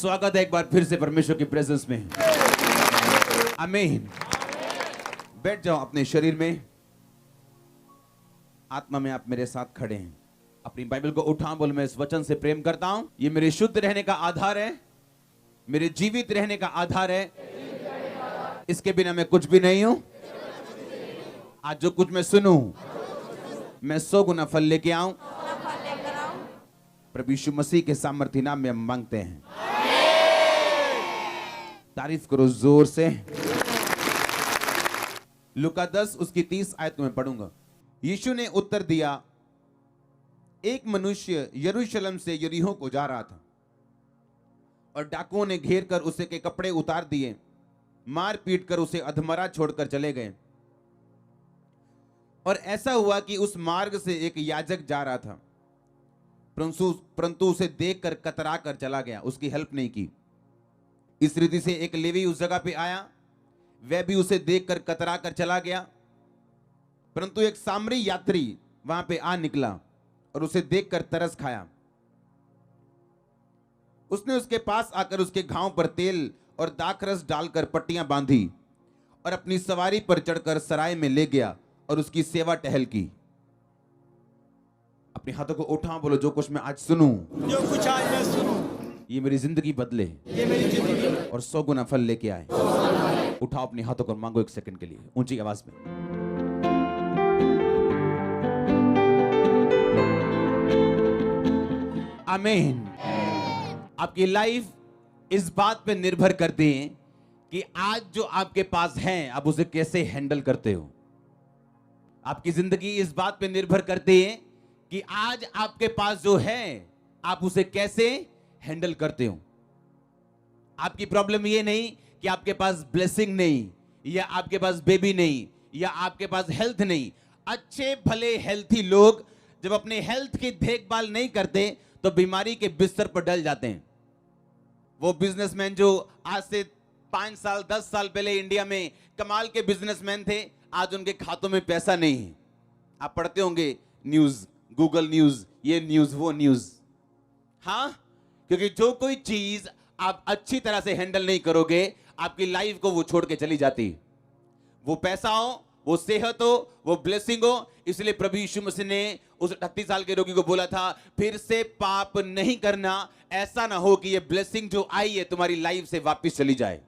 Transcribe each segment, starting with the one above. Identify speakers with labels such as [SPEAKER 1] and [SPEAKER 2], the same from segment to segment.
[SPEAKER 1] स्वागत है एक बार फिर से परमेश्वर की प्रेजेंस में। आमीन। बैठ जाओ अपने शरीर में, आत्मा में आप मेरे साथ खड़े हैं। अपनी बाइबल को उठा, बोल मैं इस वचन से प्रेम करता हूं। ये मेरे शुद्ध रहने का आधार है, मेरे जीवित रहने का आधार है। इसके बिना मैं कुछ भी नहीं हूं। आज जो कुछ मैं सुनूं, मैं 100 गुना फल लेके आऊं। प्रभु यीशु मसीह के सामर्थ्य नाम में हम मांगते हैं। तारीफ करो जोर से। लूका 10 उसकी 30 आयत को मैं पढ़ूंगा। यीशु ने उत्तर दिया, एक मनुष्य यरूशलेम से यरीहो को जा रहा था और डाकुओं ने घेर कर उसे के कपड़े उतार दिए, मार पीट कर उसे अधमरा छोड़कर चले गए। और ऐसा हुआ कि उस मार्ग से एक याजक जा रहा था, परंतु उसे देखकर कतरा कर चला गया, उसकी हेल्प नहीं की। इस रीति से एक लेवी उस जगह पे आया, वह भी उसे देखकर कतरा कर चला गया। परंतु एक सामरी यात्री वहां पे आ निकला और उसे देखकर तरस खाया। उसने उसके पास आकर उसके घाव पर तेल और दाखरस डालकर पट्टियां बांधी और अपनी सवारी पर चढ़कर सराय में ले गया और उसकी सेवा टहल की। अपने हाथों को उठा, बोलो जो कुछ मैं आज सुनूं,
[SPEAKER 2] जो कुछ आज मैं सुनूं,
[SPEAKER 1] ये मेरी जिंदगी बदले,
[SPEAKER 2] ये मेरी जिंदगी
[SPEAKER 1] और 100 गुना फल लेके आए। उठाओ अपने हाथों को, मांगो 1 सेकंड के लिए ऊंची आवाज में। आमीन। आपकी लाइफ इस बात पे निर्भर करती है कि आज जो आपके पास है आप उसे कैसे हैंडल करते हो। आपकी जिंदगी इस बात पे निर्भर करती है कि आज आपके पास जो है आप उसे कैसे हैंडल करते हो। आपकी प्रॉब्लम ये नहीं कि आपके पास ब्लेसिंग नहीं, या आपके पास बेबी नहीं, या आपके पास हेल्थ नहीं। अच्छे भले हेल्थी लोग जब अपने हेल्थ की देखभाल नहीं करते तो बीमारी के बिस्तर पर डल जाते हैं। वो बिजनेसमैन जो आज से 5 साल 10 साल पहले इंडिया में कमाल के बिजनेसमैन थे, आज उनके खातों में पैसा नहीं है। आप पढ़ते होंगे न्यूज, गूगल न्यूज, ये न्यूज वो न्यूज। हाँ, क्योंकि जो कोई चीज आप अच्छी तरह से हैंडल नहीं करोगे, आपकी लाइफ को वो छोड़ के चली जाती। वो पैसा हो, वो सेहत हो, वो ब्लेसिंग हो। इसलिए प्रभु यीशु मसीह ने उस 38 साल के रोगी को बोला था, फिर से पाप नहीं करना, ऐसा ना हो कि ये ब्लेसिंग जो आई है तुम्हारी लाइफ से वापस चली जाए।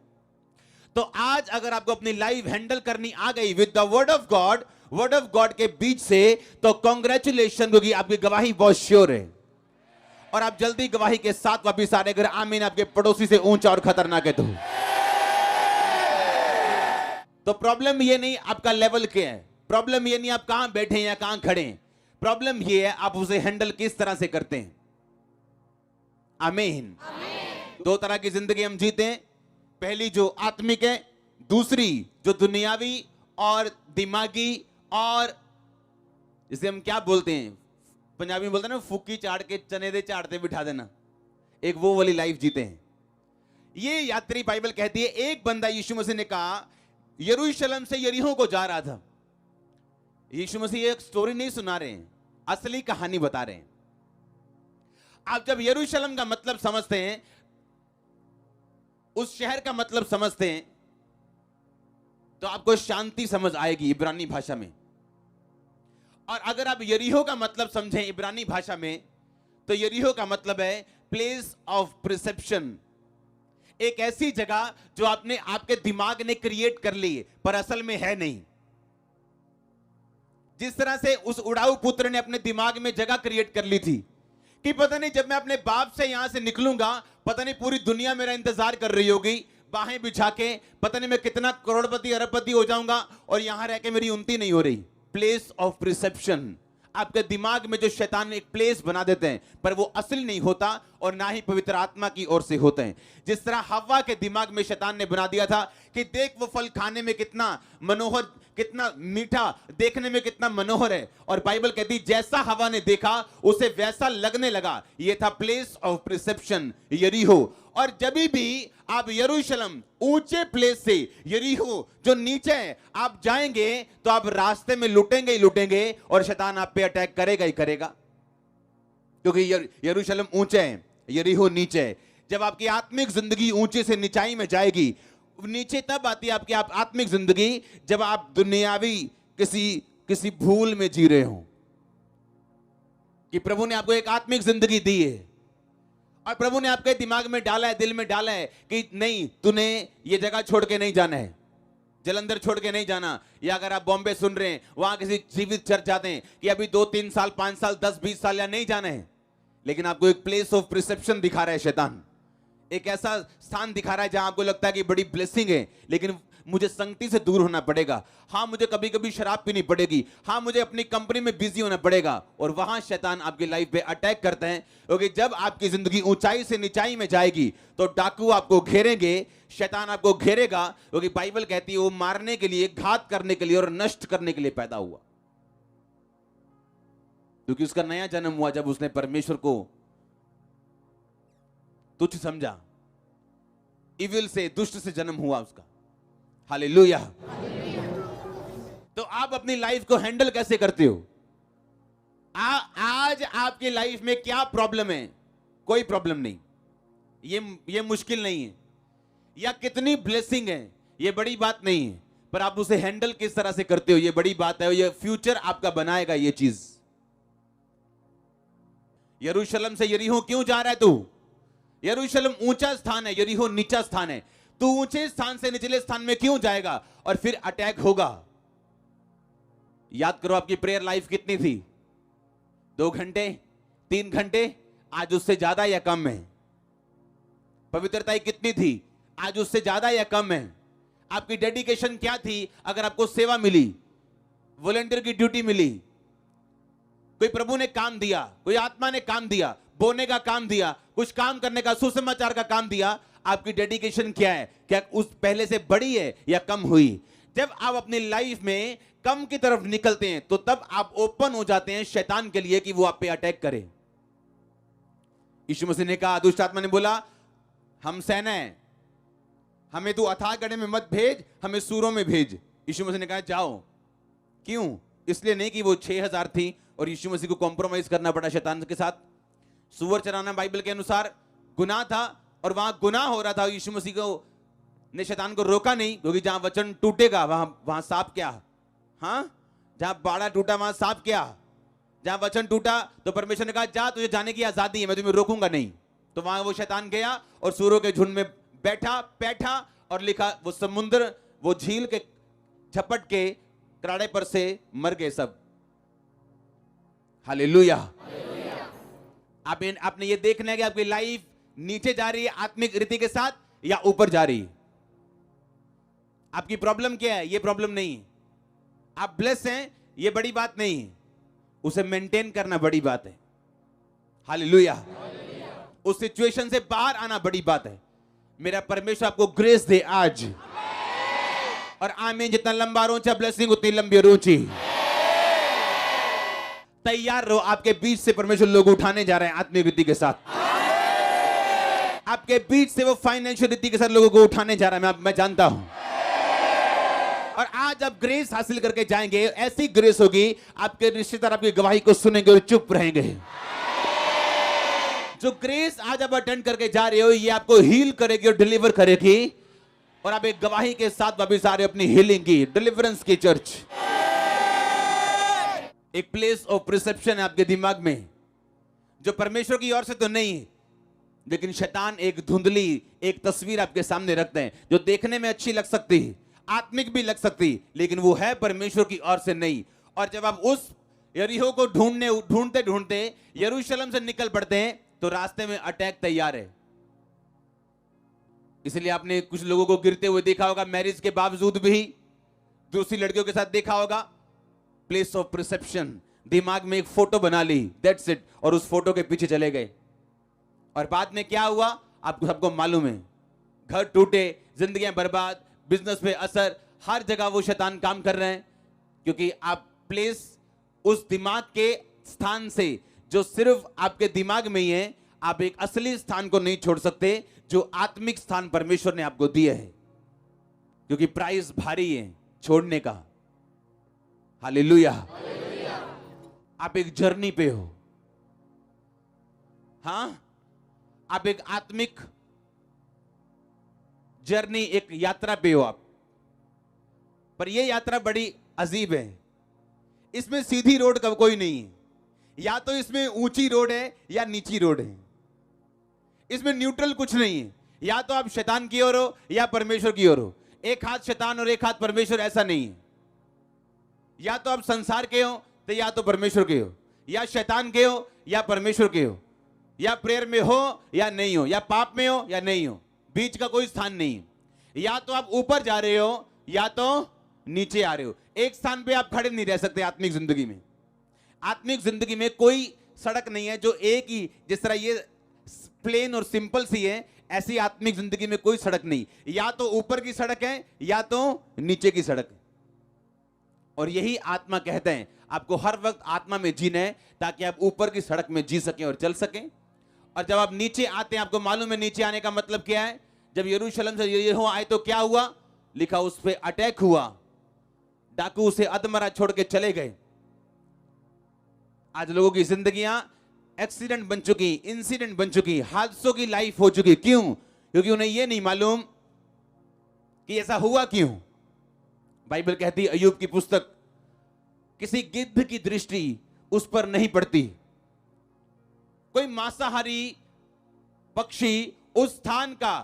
[SPEAKER 1] तो आज अगर आपको अपनी लाइफ हैंडल करनी आ गई with the word of God के बीच से, तो कांग्रेचुलेशन, क्योंकि आपकी गवाही बहुत श्योर है और आप जल्दी गवाही के साथ वापिस आ रहे। अगर आमीन आपके पड़ोसी से ऊंचा और खतरनाक है तो प्रॉब्लम ये नहीं आपका लेवल क्या है, प्रॉब्लम ये नहीं आप कहां बैठे हैं या कहां खड़े हैं, प्रॉब्लम ये है आप उसे हैंडल किस तरह से करते हैं। आमीन। 2 तरह की जिंदगी हम जीते हैं, पहली जो आत्मिक है, दूसरी जो दुनियावी और दिमागी, और जिसे हम क्या बोलते हैं, पंजाबी में बोलते हैं ना, फुकी चाट के चने दे चाटते बिठा देना, एक वो वाली लाइफ जीते हैं। ये यात्री बाइबल कहती है, एक बंदा यीशु मसीह ने कहा यरूशलेम से यरीहो को जा रहा था। यीशु मसीह एक स्टोरी नहीं सुना रहे हैं, असली कहानी बता रहे हैं। आप जब यरूशलेम का मतलब समझते हैं, उस शहर का मतलब समझते हैं, तो आपको शांति समझ आएगी इब्रानी भाषा में। और अगर आप यरीहो का मतलब समझें इब्रानी भाषा में, तो यरीहो का मतलब है प्लेस ऑफ प्रिसेप्शन। एक ऐसी जगह जो आपने आपके दिमाग ने क्रिएट कर ली पर असल में है नहीं। जिस तरह से उस उड़ाऊ पुत्र ने अपने दिमाग में जगह क्रिएट कर ली थी कि पता नहीं जब मैं अपने बाप से यहां से निकलूंगा, पता नहीं पूरी दुनिया मेरा इंतजार कर रही होगी, बाहें बिछा के, पता नहीं मैं कितना करोड़पति अरबपति हो जाऊंगा और यहां रह के मेरी उन्नति नहीं हो रही। प्लेस ऑफ प्रिसेप्शन, आपके दिमाग में जो शैतान ने एक प्लेस बना देते हैं, पर वो असली नहीं होता और ना ही पवित्र आत्मा की ओर से होते हैं। जिस तरह हव्वा के दिमाग में शैतान ने बना दिया था कि देख वो फल खाने में कितना मनोहर, कितना मीठा, देखने में कितना मनोहर है, और बाइबल कहती जैसा हवा ने देखा उसे वैसा लगने लगा। ये था प्लेस ऑफ प्रिसेप्शन, यरीहो। और जब भी आप यरूशलेम ऊंचे प्लेस से यरीहो जो नीचे है आप जाएंगे, तो आप रास्ते में लुटेंगे ही लुटेंगे और शैतान आप पे अटैक करेगा ही करेगा, क्योंकि यरूशलेम ऊंचे है, यरीहो नीचे है। जब आपकी आत्मिक जिंदगी ऊंचे से निचाई में जाएगी। नीचे तब आती है आपकी आत्मिक जिंदगी जब आप दुनियावी किसी भूल में जी रहे हो, कि प्रभु ने आपको एक आत्मिक जिंदगी दी है और प्रभु ने आपके दिमाग में डाला है, दिल में डाला है कि नहीं, तूने ये जगह छोड़ के नहीं जाना है, जलंधर छोड़ के नहीं जाना। या अगर आप बॉम्बे सुन रहे हैं, वहां किसी जीवित चर्च जाते हैं कि अभी 2-3 साल, 5 साल, 10-20 साल या नहीं जाना है, लेकिन आपको एक प्लेस ऑफ प्रिसेप्शन दिखा रहा है शैतान, एक ऐसा स्थान दिखा रहा है जहां आपको लगता है कि बड़ी ब्लेसिंग है, लेकिन मुझे संगति से दूर होना पड़ेगा। हाँ, मुझे कभी कभी शराब पीनी पड़ेगी। हाँ, मुझे अपनी कंपनी में बिजी होना पड़ेगा। और वहां शैतान आपकी लाइफ पे अटैक करते हैं, क्योंकि जब आपकी जिंदगी ऊंचाई से निचाई में जाएगी तो डाकू आपको घेरेंगे, शैतान आपको घेरेगा, क्योंकि बाइबल कहती है वो मारने के लिए, घात करने के लिए और नष्ट करने के लिए पैदा हुआ। क्योंकि उसका नया जन्म हुआ जब उसने परमेश्वर को तुच्छ समझा, इविल से, दुष्ट से जन्म हुआ उसका। हालेलुया। तो आप अपनी लाइफ को हैंडल कैसे करते हो? आज आपकी लाइफ में क्या प्रॉब्लम है? कोई प्रॉब्लम नहीं, ये मुश्किल नहीं है, या कितनी ब्लेसिंग है ये बड़ी बात नहीं है, पर आप उसे हैंडल किस तरह से करते हो ये बड़ी बात है। ये फ्यूचर आपका बनाएगा ये चीज। यरूशलेम से यरीहो क्यों जा रहा है तू? यरूशलेम ऊंचा स्थान है, यरीहो नीचा स्थान है। तू ऊंचे स्थान से निचले स्थान में क्यों जाएगा? और फिर अटैक होगा। याद करो आपकी प्रेयर लाइफ कितनी थी? 2 घंटे, 3 घंटे, आज उससे ज्यादा या कम है? पवित्रता कितनी थी? आज उससे ज्यादा या कम है? आपकी डेडिकेशन क्या थी? अगर आपको सेवा मिली, वॉलंटियर की ड्यूटी मिली, कोई प्रभु ने काम दिया, कोई आत्मा ने काम दिया, बोने का काम दिया, कुछ काम करने का, सुसमाचार का काम दिया, आपकी डेडिकेशन क्या है? क्या उस पहले से बड़ी है या कम हुई? जब आप अपनी लाइफ में कम की तरफ निकलते हैं तो तब आप ओपन हो जाते हैं शैतान के लिए कि वो आप पे अटैक करे। यीशु मसीह ने कहा, दुष्ट आत्मा ने बोला, हम सेना है, हमें तू अथाह गड्ढे में मत भेज, हमें सूरों में भेज। यीशु मसीह ने कहा जाओ। क्यों? इसलिए नहीं कि वो 6000 थी और यीशु मसीह को कॉम्प्रोमाइज करना पड़ा शैतान के साथ। सूअर चराना बाइबल के अनुसार गुनाह था और वहां गुनाह हो रहा था। यीशु मसीह को ने शैतान को रोका नहीं, क्योंकि जहां वचन टूटेगा वहां सांप क्या? हाँ, जहां बाड़ा टूटा वहां सांप क्या? जहां वचन टूटा तो परमेश्वर ने कहा जा, तुझे जाने की आजादी है, मैं तुम्हें रोकूंगा नहीं। तो वहां वो शैतान गया और सूरों के झुंड में बैठा और लिखा, वो समुद्र, वो झील के झपट के किनारे पर से मर गए सब। हालेलुया। आपने ये देखना है कि आपकी लाइफ नीचे जा रही है आत्मिक रीति के साथ या ऊपर जा रही है। आपकी प्रॉब्लम क्या है? ये प्रॉब्लम नहीं है। आप ब्लेस हैं, ये बड़ी बात नहीं है, उसे मेंटेन करना बड़ी बात है। हालेलुया। उस सिचुएशन से बाहर आना बड़ी बात है। मेरा परमेश्वर आपको ग्रेस दे आज। और आमीन। जितना लंबा और ऊंचा ब्लेसिंग उतनी लंबी और ऊंची। तैयार रहो, आपके बीच से परमेश्वर लोग उठाने जा रहे हैं आत्मिक रीति के साथ। आपके बीच से वो फाइनेंशियल रीति के साथ लोगों को उठाने जा रहा है, मैं जानता हूं। और आज आप ग्रेस हासिल करके जाएंगे, ऐसी ग्रेस होगी आपके रिश्तेदार आपकी गवाही को सुनेंगे और चुप रहेंगे। जो ग्रेस आज आप अटेंड करके जा रहे हो, ये आपको हील करेगी और डिलीवर करेगी, और आप एक गवाही के साथ वापिस आ रहे हो अपनी हीलिंग की, डिलीवरेंस की चर्च। एक प्लेस ऑफ प्रिसेप्शन है आपके दिमाग में, जो परमेश्वर की ओर से तो नहीं है, लेकिन शैतान एक धुंधली एक तस्वीर आपके सामने रखते हैं, जो देखने में अच्छी लग सकती है, आत्मिक भी लग सकती, लेकिन वो है परमेश्वर की ओर से नहीं। और जब आप उस यरीहो को ढूंढते ढूंढते यरूशलेम से निकल पड़ते हैं, तो रास्ते में अटैक तैयार है। इसलिए आपने कुछ लोगों को गिरते हुए देखा होगा, मैरिज के बावजूद भी दूसरी लड़कियों के साथ देखा होगा। प्लेस ऑफ परसेप्शन, दिमाग में एक फोटो बना ली, दैट्स इट, और उस फोटो के पीछे चले गए। और बाद में क्या हुआ आपको सबको मालूम है। घर टूटे, जिंदगियां बर्बाद, बिजनेस पे असर, हर जगह वो शैतान काम कर रहे हैं, क्योंकि आप प्लेस उस दिमाग के स्थान से जो सिर्फ आपके दिमाग में ही है, आप एक असली स्थान को नहीं छोड़ सकते, जो आत्मिक स्थान परमेश्वर ने आपको दिया है, क्योंकि प्राइस भारी है छोड़ने का। हालेलुया। आप एक जर्नी पे हो। हाँ, आप एक आत्मिक जर्नी, एक यात्रा पे हो आप, पर यह यात्रा बड़ी अजीब है। इसमें सीधी रोड का कोई नहीं है, या तो इसमें ऊंची रोड है या नीची रोड है। इसमें न्यूट्रल कुछ नहीं है, या तो आप शैतान की ओर हो या परमेश्वर की ओर हो। एक हाथ शैतान और एक हाथ परमेश्वर, ऐसा नहीं है। या तो आप संसार के हो तो या तो परमेश्वर के हो, या शैतान के हो या परमेश्वर के हो, या प्रेयर में हो या नहीं हो, या पाप में हो या नहीं हो, बीच का कोई स्थान नहीं है। या तो आप ऊपर जा रहे हो या तो नीचे आ रहे हो। एक स्थान पे आप खड़े नहीं रह सकते आत्मिक जिंदगी में। आत्मिक जिंदगी में कोई सड़क नहीं है जो एक ही, जिस तरह ये प्लेन और सिंपल सी है, ऐसी आत्मिक जिंदगी में कोई सड़क नहीं। या तो ऊपर की सड़क है या तो नीचे की सड़क है। और यही आत्मा कहते हैं, आपको हर वक्त आत्मा में जीना है ताकि आप ऊपर की सड़क में जी सकें और चल सकें। और जब आप नीचे आते हैं, आपको मालूम है नीचे आने का मतलब क्या है। जब यरूशलेम से यरीहो आए तो क्या हुआ, लिखा उस पे अटैक हुआ, डाकू उसे अधमरा छोड़ के चले गए। आज लोगों की जिंदगियां एक्सीडेंट बन चुकी, इंसिडेंट बन चुकी, हादसों की लाइफ हो चुकी। क्यों? क्योंकि उन्हें यह नहीं मालूम कि ऐसा हुआ क्यों। बाइबल कहती है, अय्यूब की पुस्तक, किसी गिद्ध की दृष्टि उस पर नहीं पड़ती। कोई मांसाहारी पक्षी उस स्थान का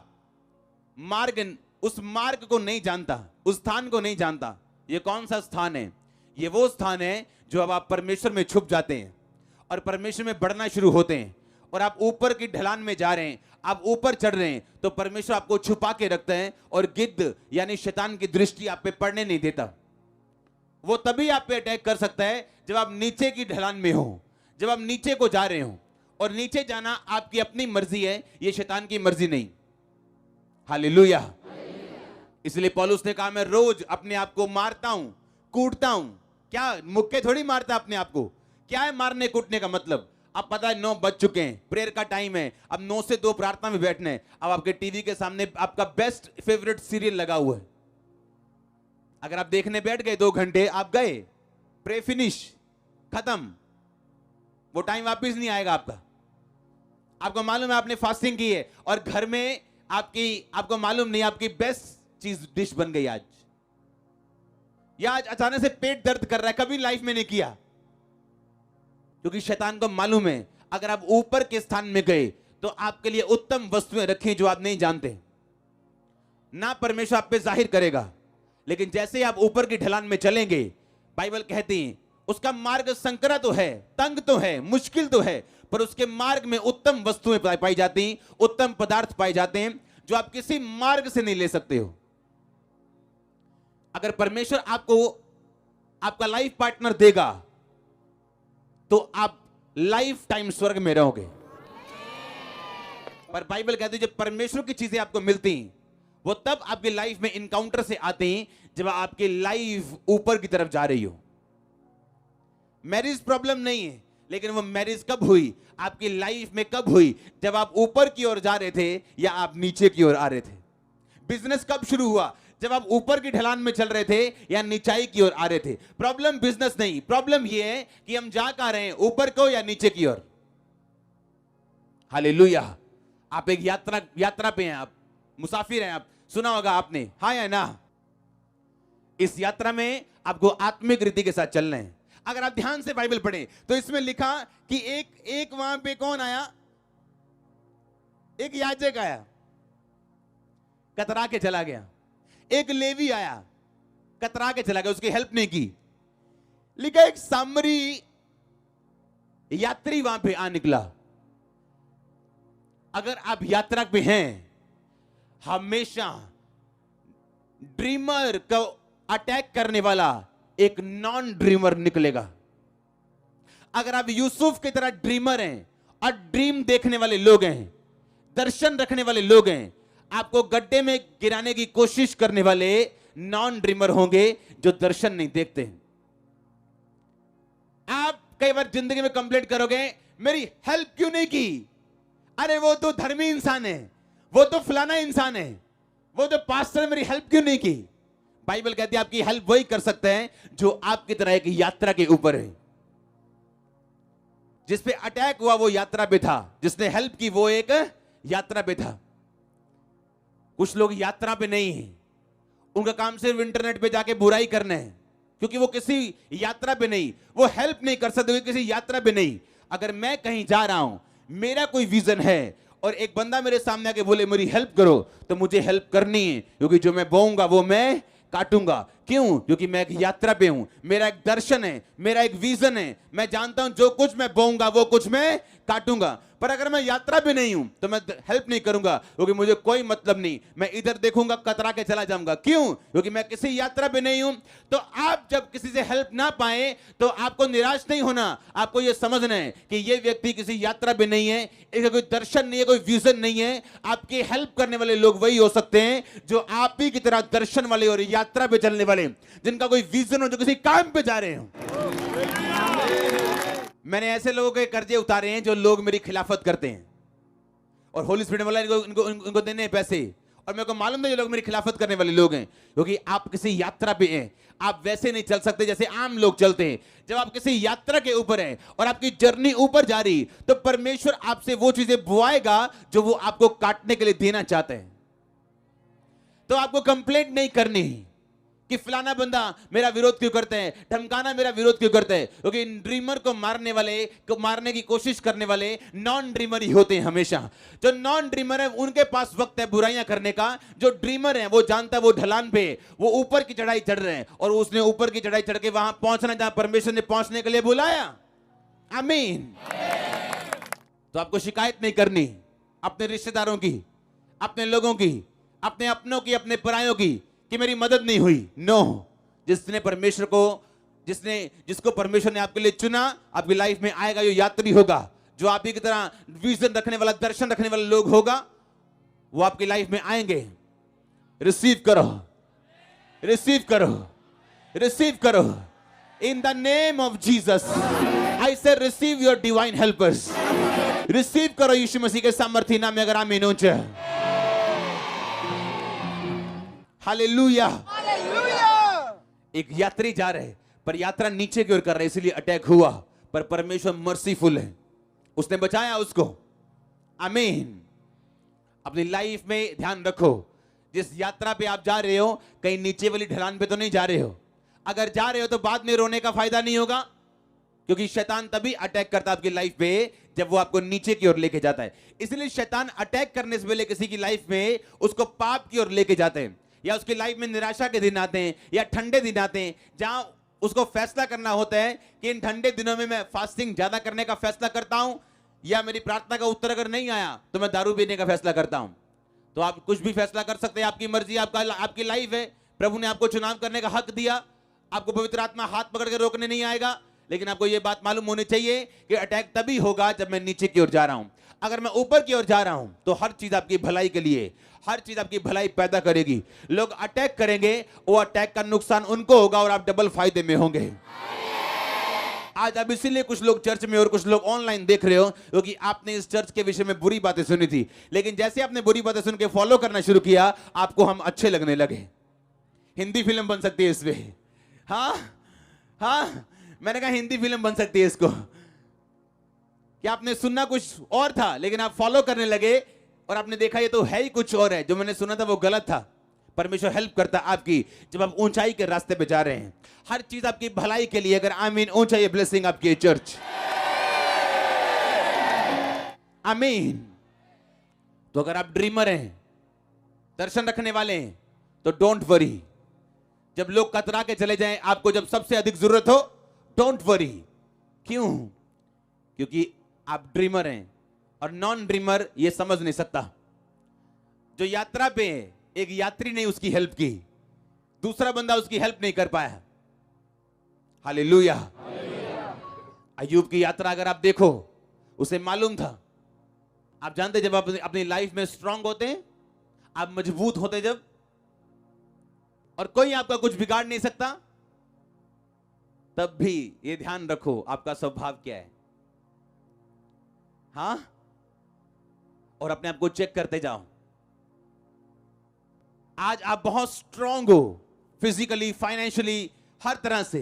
[SPEAKER 1] मार्ग, उस मार्ग को नहीं जानता, उस स्थान को नहीं जानता। ये कौन सा स्थान है? ये वो स्थान है जो अब आप परमेश्वर में छुप जाते हैं और परमेश्वर में बढ़ना शुरू होते हैं, और आप ऊपर की ढलान में जा रहे हैं, आप ऊपर चढ़ रहे हैं, तो परमेश्वर आपको छुपा के रखते हैं और गिद्ध यानी शैतान की दृष्टि आप पे पड़ने नहीं देता। वो तभी आप पे अटैक कर सकता है जब आप नीचे की ढलान में हो, जब आप नीचे को जा रहे हो। और नीचे जाना आपकी अपनी मर्जी है, ये शैतान की मर्जी नहीं। हालेलुया। इसलिए पौलुस ने कहा, मैं रोज अपने आप को मारता हूं, कूटता हूं। क्या मुक्के थोड़ी मारता अपने आप को? क्या है मारने कूटने का मतलब? अब पता है 9 बज चुके हैं, प्रेयर का टाइम है, अब 9 से 2 प्रार्थना में बैठना है। अब आपके टीवी के सामने आपका बेस्ट फेवरेट सीरियल लगा हुआ है। अगर आप देखने बैठ गए 2 घंटे, आप गए, प्रे फिनिश, खत्म। वो टाइम वापिस नहीं आएगा आपका। आपको मालूम है आपने फास्टिंग की है और घर में आपको मालूम नहीं आपकी बेस्ट चीज डिश बन गई आज, या आज अचानक से पेट दर्द कर रहा है, कभी लाइफ में नहीं किया। क्योंकि शैतान को मालूम है अगर आप ऊपर के स्थान में गए तो आपके लिए उत्तम वस्तुएं रखी जो आप नहीं जानते। ना परमेश्वर आप पे जाहिर करेगा, लेकिन जैसे आप ऊपर की ढलान में चलेंगे, बाइबल कहती है उसका मार्ग संकरा तो है, तंग तो है, मुश्किल तो है, पर उसके मार्ग में उत्तम वस्तुएं पाई जाती, उत्तम पदार्थ पाए जाते हैं जो आप किसी मार्ग से नहीं ले सकते हो। अगर परमेश्वर आपको आपका लाइफ पार्टनर देगा तो आप लाइफ टाइम स्वर्ग में रहोगे। पर बाइबल कहती है जब परमेश्वर की चीजें आपको मिलती वो तब आपकी लाइफ में इनकाउंटर से आती जब आपकी लाइफ ऊपर की तरफ जा रही हो। मैरिज प्रॉब्लम नहीं है, लेकिन वो मैरिज कब हुई, आपकी लाइफ में कब हुई? जब आप ऊपर की ओर जा रहे थे या आप नीचे की ओर आ रहे थे। बिजनेस कब शुरू हुआ? जब आप ऊपर की ढलान में चल रहे थे या नीचाई की ओर आ रहे थे। प्रॉब्लम बिजनेस नहीं, प्रॉब्लम यह है कि हम जा कहां रहे हैं, ऊपर को या नीचे की ओर। हालेलुया। आप एक यात्रा पे हैं, आप मुसाफिर हैं। आप सुना होगा आपने, हाँ या ना? इस यात्रा में आपको आत्मिक रीति के साथ चलना है। अगर आप ध्यान से बाइबल पढ़ें तो इसमें लिखा कि एक वहां पे कौन आया? एक याजक आया, कतरा के चला गया। एक लेवी आया, कतरा के चला गया, उसकी हेल्प नहीं की। लिखा एक सामरी यात्री वहां पे आ निकला। अगर आप यात्रा पे हैं, हमेशा ड्रीमर को अटैक करने वाला एक नॉन ड्रीमर निकलेगा। अगर आप यूसुफ की तरह ड्रीमर हैं और ड्रीम देखने वाले लोग हैं, दर्शन रखने वाले लोग हैं, आपको गड्ढे में गिराने की कोशिश करने वाले नॉन ड्रीमर होंगे जो दर्शन नहीं देखते। आप कई बार जिंदगी में कंप्लेंट करोगे, मेरी हेल्प क्यों नहीं की? अरे वो तो धर्मी इंसान है, वो तो फलाना इंसान है, वो तो पास्टर है, मेरी हेल्प क्यों नहीं की? बाइबल कहती है आपकी हेल्प वही कर सकते हैं जो आपकी तरह एक यात्रा के ऊपर है। जिस पे अटैक हुआ वो यात्रा पे था, जिसने हेल्प की वो एक यात्रा पे था। कुछ लोग यात्रा पे नहीं हैं, उनका काम सिर्फ इंटरनेट पे जाके बुराई करना है, क्योंकि वो किसी यात्रा पे नहीं, वो हेल्प नहीं कर सकते किसी यात्रा पे नहीं। अगर मैं कहीं जा रहा हूं, मेरा कोई विजन है और एक बंदा मेरे सामने आके बोले मेरी हेल्प करो, तो मुझे हेल्प करनी है, क्योंकि जो मैं बोऊंगा वो मैं काटूंगा। क्यों? क्योंकि मैं एक यात्रा पे हूं, मेरा एक दर्शन है, मेरा एक विजन है। मैं जानता हूं जो कुछ मैं बोऊंगा वो कुछ मैं काटूंगा। पर अगर मैं यात्रा पे नहीं हूं तो मैं हेल्प नहीं करूंगा, क्योंकि मुझे कोई मतलब नहीं, मैं इधर देखूंगा कतरा के चला जाऊंगा। क्यों? क्योंकि मैं किसी यात्रा पे नहीं हूं। तो आप जब किसी से हेल्प ना पाए तो आपको निराश नहीं होना, आपको यह समझना है कि यह व्यक्ति किसी यात्रा पे नहीं है, इसका कोई दर्शन नहीं है, कोई विजन नहीं है। आपकी हेल्प करने वाले लोग वही हो सकते हैं जो आप ही की तरह दर्शन वाले और यात्रा पे चलने वाले, जिनका कोई विजन हो, जो किसी काम पे जा रहे हो। मैंने ऐसे लोगों के कर्जे उतारे हैं जो लोग मेरी खिलाफत करते हैं, और होली स्पिरिट वाला इनको देने हैं पैसे, और मेरे को मालूम है ये लोग मेरी खिलाफत करने वाले लोग हैं, क्योंकि आप किसी यात्रा पे हैं। आप वैसे नहीं चल सकते जैसे आम लोग चलते हैं। जब आप किसी यात्रा के ऊपर हैं और आपकी जर्नी ऊपर जा रही, तो परमेश्वर आपसे वो चीजें बुआएगा जो वो आपको काटने के लिए देना चाहते हैं। तो आपको कंप्लेंट नहीं करनी कि फलाना बंदा मेरा विरोध क्यों करते हैं, ढमकाना मेरा विरोध क्यों करते हैं, क्योंकि ड्रीमर को मारने वाले, को मारने की कोशिश करने वाले नॉन ड्रीमर ही होते हैं हमेशा। जो नॉन ड्रीमर है उनके पास वक्त है बुराइयां करने का। जो ड्रीमर है वो जानता है वो ढलान पे, वो ऊपर की चढ़ाई चढ़ रहे हैं, और उसने ऊपर की चढ़ाई चढ़ के वहां पहुंचना जहां परमेश्वर ने पहुंचने के लिए बुलाया। आमीन। तो आपको शिकायत नहीं करनी अपने रिश्तेदारों की, अपने लोगों की, अपने अपनों की, अपने परायों की, कि मेरी मदद नहीं हुई। नो, जिसने परमेश्वर को, जिसको परमेश्वर ने आपके लिए चुना, आपकी लाइफ में आएगा, ये यात्री होगा, जो आप ही की तरह विजन रखने वाला, दर्शन रखने वाला लोग होगा, वो आपकी लाइफ में आएंगे। रिसीव करो, रिसीव करो, रिसीव करो in the name of Jesus. I say receive your divine helpers. Receive करो यीशु मसीह के सामर्थ्य नाम में। अगर आमीन हो जाए, हालेलुया। एक यात्री जा रहे, पर यात्रा नीचे की ओर कर रहे, इसलिए अटैक हुआ, पर परमेश्वर मर्सीफुल है, उसने बचाया उसको। आमीन। अपनी लाइफ में ध्यान रखो, जिस यात्रा पे आप जा रहे हो, कहीं नीचे वाली ढलान पे तो नहीं जा रहे हो। अगर जा रहे हो तो बाद में रोने का फायदा नहीं होगा, क्योंकि शैतान तभी अटैक करता है आपकी लाइफ पे जब वो आपको नीचे की ओर लेके जाता है। इसलिए शैतान अटैक करने से पहले किसी की लाइफ में उसको पाप की ओर लेके जाते हैं, या उसकी लाइफ में निराशा के दिन आते हैं, या ठंडे दिन आते हैं, जहां उसको फैसला करना होता है कि इन ठंडे दिनों में मैं फास्टिंग ज्यादा करने का फैसला करता हूं, या मेरी प्रार्थना का उत्तर अगर नहीं आया तो मैं दारू पीने का फैसला करता हूं। तो आप कुछ भी फैसला कर सकते हैं, आपकी मर्जी, आपकी लाइफ है। प्रभु ने आपको चुनाव करने का हक दिया, आपको पवित्र आत्मा हाथ पकड़ के रोकने नहीं आएगा। लेकिन आपको यह बात मालूम होनी चाहिए कि अटैक तभी होगा जब मैं नीचे की ओर जा रहा हूं। अगर मैं ऊपर की ओर जा रहा हूं तो हर चीज आपकी भलाई के लिए, हर चीज आपकी भलाई पैदा करेगी। लोग अटैक करेंगे, वो अटैक का नुकसान उनको होगा और आप डबल फायदे में होंगे। आज अब इसीलिए कुछ लोग चर्च में और कुछ लोग ऑनलाइन देख रहे हो, क्योंकि आपने इस चर्च के विषय में बुरी बातें सुनी थी, लेकिन जैसे आपने बुरी बातें सुन के फॉलो करना शुरू किया, आपको हम अच्छे लगने लगे। हिंदी फिल्म बन सकती है इसमें। हाँ हाँ, मैंने कहा हिंदी फिल्म बन सकती है इसको। कि आपने सुनना कुछ और था, लेकिन आप फॉलो करने लगे और आपने देखा ये तो है ही कुछ और है, जो मैंने सुना था वो गलत था। परमेश्वर हेल्प करता आपकी जब आप ऊंचाई के रास्ते पे जा रहे हैं। हर चीज आपकी भलाई के लिए। अगर आमीन, ऊंचाई ब्लेसिंग आपकी चर्च। आमीन। तो अगर आप ड्रीमर हैं, दर्शन रखने वाले हैं, तो डोंट वरी। जब लोग कतरा के चले जाएं, आपको जब सबसे अधिक जरूरत हो, डोंट वरी। क्यों? क्योंकि आप ड्रीमर हैं, और नॉन ड्रीमर ये समझ नहीं सकता। जो यात्रा पे है, एक यात्री ने उसकी हेल्प की, दूसरा बंदा उसकी हेल्प नहीं कर पाया। हालेलुया। अय्यूब की यात्रा अगर आप देखो, उसे मालूम था। आप जानते, जब आप अपनी लाइफ में स्ट्रांग होते हैं, आप मजबूत होते जब, और कोई आपका कुछ बिगाड़ नहीं सकता, तब भी ये ध्यान रखो आपका स्वभाव क्या है। हाँ, और अपने आप को चेक करते जाओ। आज आप बहुत स्ट्रांग हो, फिजिकली, फाइनेंशियली, हर तरह से,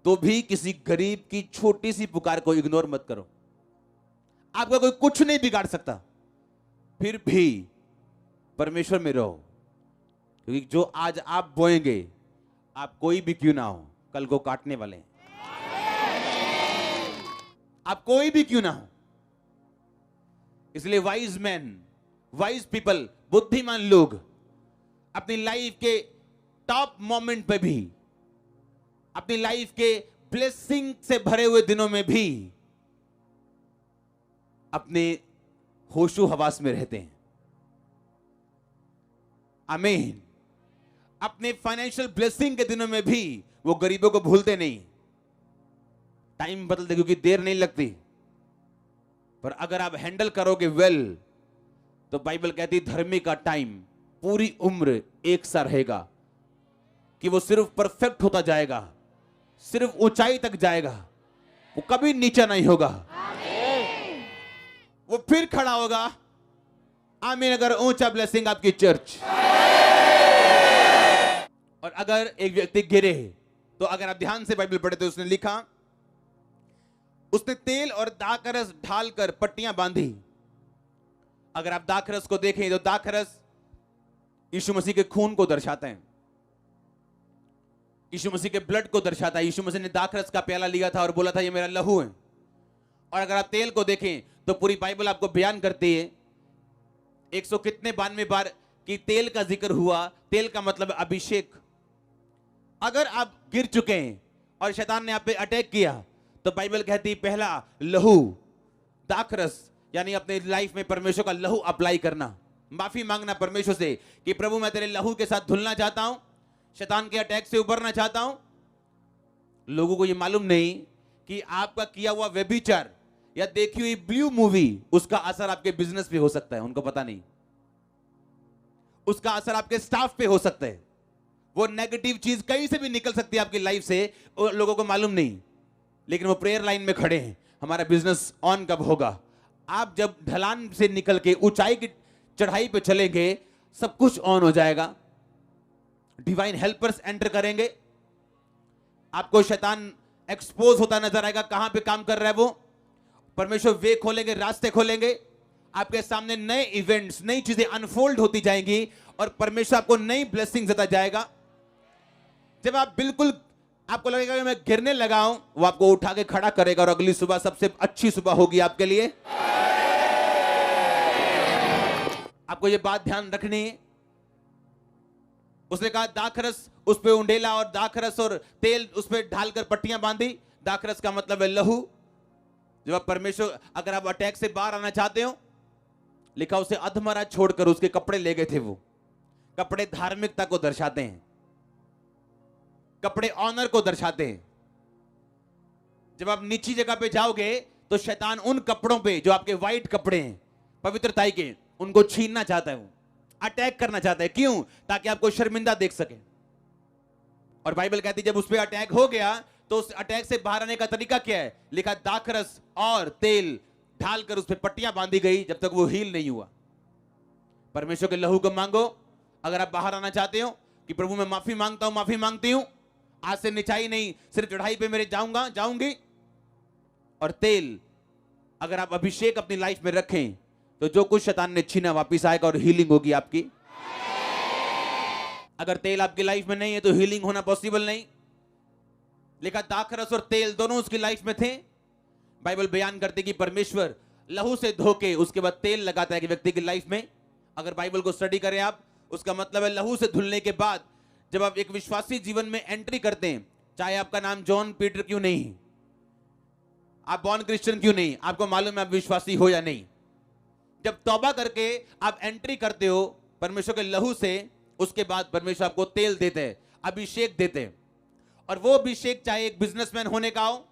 [SPEAKER 1] तो भी किसी गरीब की छोटी सी पुकार को इग्नोर मत करो। आपका कोई कुछ नहीं बिगाड़ सकता, फिर भी परमेश्वर में रहो, क्योंकि जो आज आप बोएंगे, आप कोई भी क्यों ना हो, कल को काटने वाले हैं। आप कोई भी क्यों ना हो। इसलिए वाइज मैन, वाइज पीपल, बुद्धिमान लोग अपनी लाइफ के टॉप मोमेंट पे भी, अपनी लाइफ के ब्लेसिंग से भरे हुए दिनों में भी अपने होशो हवास में रहते हैं। आमीन। अपने फाइनेंशियल ब्लेसिंग के दिनों में भी वो गरीबों को भूलते नहीं। टाइम बदलते क्योंकि देर नहीं लगती, पर अगर आप हैंडल करोगे वेल, तो बाइबल कहती धर्मी का टाइम पूरी उम्र एक सा रहेगा, कि वो सिर्फ परफेक्ट होता जाएगा, सिर्फ ऊंचाई तक जाएगा, वो कभी नीचा नहीं होगा। वो फिर खड़ा होगा। आमीन। अगर ऊंचा ब्लेसिंग आपकी चर्च। और अगर एक व्यक्ति गिरे, तो अगर आप ध्यान से बाइबल पढ़े तो उसने लिखा, उसने तेल और दाखरस ढालकर पट्टियां बांधी। अगर आप दाखरस को देखें तो दाखरस यीशु मसीह के खून को दर्शाते हैं, यीशु मसीह के ब्लड को दर्शाता है। यीशु मसीह ने दाखरस का प्याला लिया था और बोला था ये मेरा लहू है। और अगर आप तेल को देखें तो पूरी बाइबल आपको बयान करती है 100 कितने 92 बार कि तेल का जिक्र हुआ। तेल का मतलब अभिषेक। अगर आप गिर चुके हैं और शैतान ने आप पे अटैक किया, तो बाइबल कहती है पहला लहू, दाखरस, यानी अपने लाइफ में परमेश्वर का लहू अप्लाई करना, माफी मांगना परमेश्वर से कि प्रभु मैं तेरे लहू के साथ धुलना चाहता हूं, शैतान के अटैक से उबरना चाहता हूं। लोगों को यह मालूम नहीं कि आपका किया हुआ व्यभिचार या देखी हुई ब्लू मूवी, उसका असर आपके बिजनेस पे हो सकता है। उनको पता नहीं। उसका असर आपके स्टाफ पे हो सकता है। वो नेगेटिव चीज कहीं से भी निकल सकती है आपकी लाइफ से, और लोगों को मालूम नहीं। लेकिन वो प्रेयर लाइन में खड़े हैं, हमारा बिजनेस ऑन कब होगा। आप जब ढलान से निकल के ऊंचाई की चढ़ाई पे चलेंगे, सब कुछ ऑन हो जाएगा। डिवाइन हेल्पर्स एंटर करेंगे, आपको शैतान एक्सपोज होता नजर आएगा, कहां पे काम कर रहा है वो। परमेश्वर वे खोलेंगे, रास्ते खोलेंगे, आपके सामने नए इवेंट्स, नई चीजें अनफोल्ड होती जाएंगी और परमेश्वर आपको नई ब्लेसिंग देता जाएगा। जब आप बिल्कुल आपको लगेगा कि मैं गिरने लगा हूं, वो आपको उठा के खड़ा करेगा और अगली सुबह सबसे अच्छी सुबह होगी आपके लिए। आपको ये बात ध्यान रखनी है। उसने कहा दाखरस उस पे उंडेला और दाखरस और तेल उस पे ढालकर पट्टियां बांधी। दाखरस का मतलब है लहू। जब आप परमेश्वर, अगर आप अटैक से बाहर आना चाहते हो, लिखा उसे अधमरा छोड़कर उसके कपड़े ले गए थे। वो कपड़े धार्मिकता को दर्शाते हैं, कपड़े ऑनर को दर्शाते हैं। जब आप नीची जगह पे जाओगे तो शैतान उन कपड़ों पे जो आपके व्हाइट कपड़े हैं पवित्रता के, उनको छीनना चाहता है, वो अटैक करना चाहता है। क्यों? ताकि आपको शर्मिंदा देख सके। और बाइबल कहती है जब उस पे अटैक हो गया तो उस अटैक से बाहर आने का तरीका क्या है? लिखा दाखरस और तेल ढालकर उस पे पट्टियां बांधी गई जब तक वो हील नहीं हुआ। परमेश्वर के लहू को मांगो। अगर आप बाहर आना चाहते हो कि प्रभु मैं माफी मांगता हूं, माफी मांगती हूं, आज से निचाई नहीं, सिर्फ चढ़ाई पे मेरे जाऊंगा, जाऊंगी। और तेल, अगर आप अभिषेक अपनी लाइफ में रखें तो जो कुछ शैतान ने छीना वापिस आएगा और हीलिंग होगी आपकी। अगर तेल आपकी लाइफ में नहीं है तो हीलिंग होना पॉसिबल नहीं। लिखा दाखरस और तेल दोनों उसकी लाइफ में थे। बाइबल बयान करती कि परमेश्वर लहू से धोके उसके बाद तेल लगाता है कि व्यक्ति की लाइफ में। अगर बाइबल को स्टडी करें आप, उसका मतलब है लहू से धुलने के बाद जब आप एक विश्वासी जीवन में एंट्री करते हैं, चाहे आपका नाम जॉन पीटर क्यों नहीं, आप बॉर्न क्रिश्चियन क्यों नहीं, आपको मालूम है आप विश्वासी हो या नहीं, जब तौबा करके आप एंट्री करते हो परमेश्वर के लहू से, उसके बाद परमेश्वर आपको तेल देते हैं, अभिषेक देते हैं। और वो अभिषेक चाहे एक बिजनेसमैन होने का हो,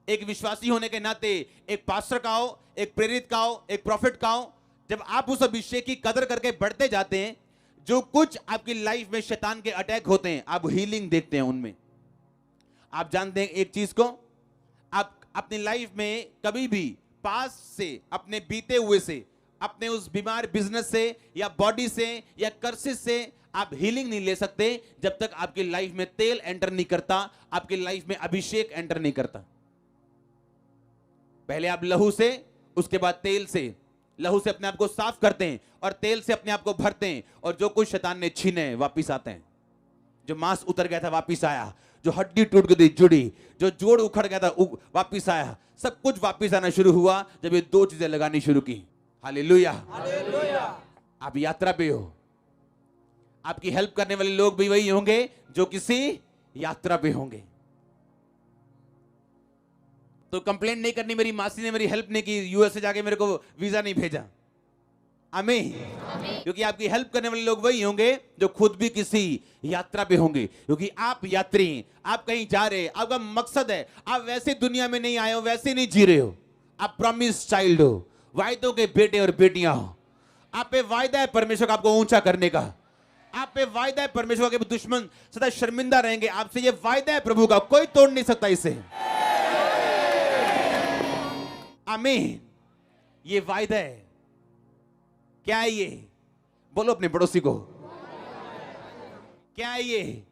[SPEAKER 1] एक विश्वासी होने के नाते, एक पास्टर का हो, एक प्रेरित का हो, एक प्रॉफिट का हो, जब आप उस अभिषेक की कदर करके बढ़ते जाते हैं, जो कुछ आपकी लाइफ में शैतान के अटैक होते हैं, आप हीलिंग देखते हैं उनमें। आप जानते हैं एक चीज को, आप अपनी लाइफ में कभी भी पास से, अपने बीते हुए से, अपने उस बीमार बिजनेस से या बॉडी से या कर्सेस से आप हीलिंग नहीं ले सकते जब तक आपकी लाइफ में तेल एंटर नहीं करता, आपकी लाइफ में अभिषेक एंटर नहीं करता। पहले आप लहू से, उसके बाद तेल से लहू से अपने आप को साफ करते हैं और तेल से अपने आप को भरते हैं, और जो कुछ शैतान ने छीने वापिस आते हैं। जो मांस उतर गया था वापिस आया, जो हड्डी टूट गई थी जुड़ी, जो जोड़ उखड़ गया था वापिस आया। सब कुछ वापिस आना शुरू हुआ जब ये दो चीजें लगानी शुरू की। हालेलुया। आप यात्रा पे हो। आपकी हेल्प करने वाले लोग भी वही होंगे जो किसी यात्रा पे होंगे। तो कंप्लेंट नहीं करनी, मेरी मासी ने मेरी हेल्प नहीं की, यूएस से जाके मेरे को वीजा नहीं भेजा। आमीन। क्योंकि आपकी हेल्प करने वाले लोग वही होंगे जो खुद भी किसी यात्रा पे होंगे। क्योंकि आप यात्री, आप कहीं जा रहे हैं, आपका मकसद है, आप वैसे दुनिया में नहीं आए हो, वैसे नहीं जी रहे हो। आप प्रॉमिस चाइल्ड हो, वायदों के बेटे और बेटियां हो। आप पे वायदा है परमेश्वर का आपको ऊंचा करने का। आप पे वायदा है परमेश्वर के दुश्मन सदा शर्मिंदा रहेंगे आपसे। ये वायदा है प्रभु का, कोई तोड़ नहीं सकता इसे। आमीन। ये वायदा है। क्या है ये? बोलो अपने पड़ोसी को, क्या है ये?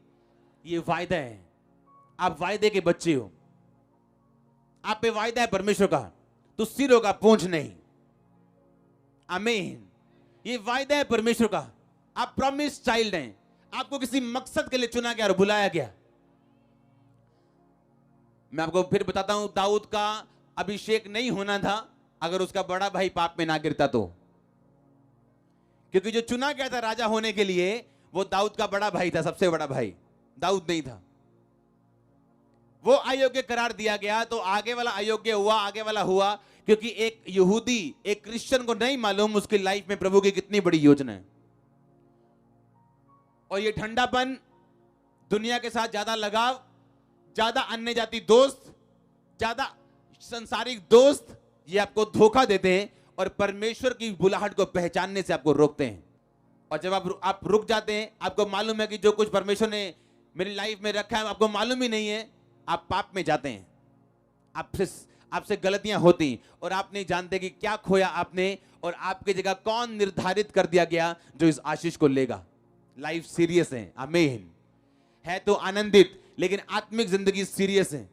[SPEAKER 1] ये वायदा है। आप वायदे के बच्चे हो। आप पे वायदा है परमेश्वर का, तो सिर होगा पूंछ नहीं। आमीन। ये वायदा है परमेश्वर का। आप प्रॉमिस चाइल्ड हैं। आपको किसी मकसद के लिए चुना गया और बुलाया गया। मैं आपको फिर बताता हूं, दाऊद का अभिषेक नहीं होना था अगर उसका बड़ा भाई पाप में ना गिरता तो। क्योंकि जो चुना गया था राजा होने के लिए वो दाऊद का बड़ा भाई था, सबसे बड़ा भाई। दाऊद नहीं था। वो अयोग्य करार दिया गया तो आगे वाला अयोग्य हुआ, आगे वाला हुआ। क्योंकि एक यहूदी, एक क्रिश्चियन को नहीं मालूम उसकी लाइफ में प्रभु की कितनी बड़ी योजना है। और ये ठंडापन, दुनिया के साथ ज्यादा लगाव, ज्यादा अन्य जाति दोस्त, ज्यादा संसारिक दोस्त, ये आपको धोखा देते हैं और परमेश्वर की बुलाहट को पहचानने से आपको रोकते हैं। और जब आप रुक जाते हैं, आपको मालूम है कि जो कुछ परमेश्वर ने मेरी लाइफ में रखा है आपको मालूम ही नहीं है, आप पाप में जाते हैं। आपसे गलतियां होती और आप नहीं जानते कि क्या खोया आपने और आपकी जगह कौन निर्धारित कर दिया गया जो इस आशीष को लेगा। लाइफ सीरियस है। आमीन। है तो आनंदित, लेकिन आत्मिक जिंदगी सीरियस है।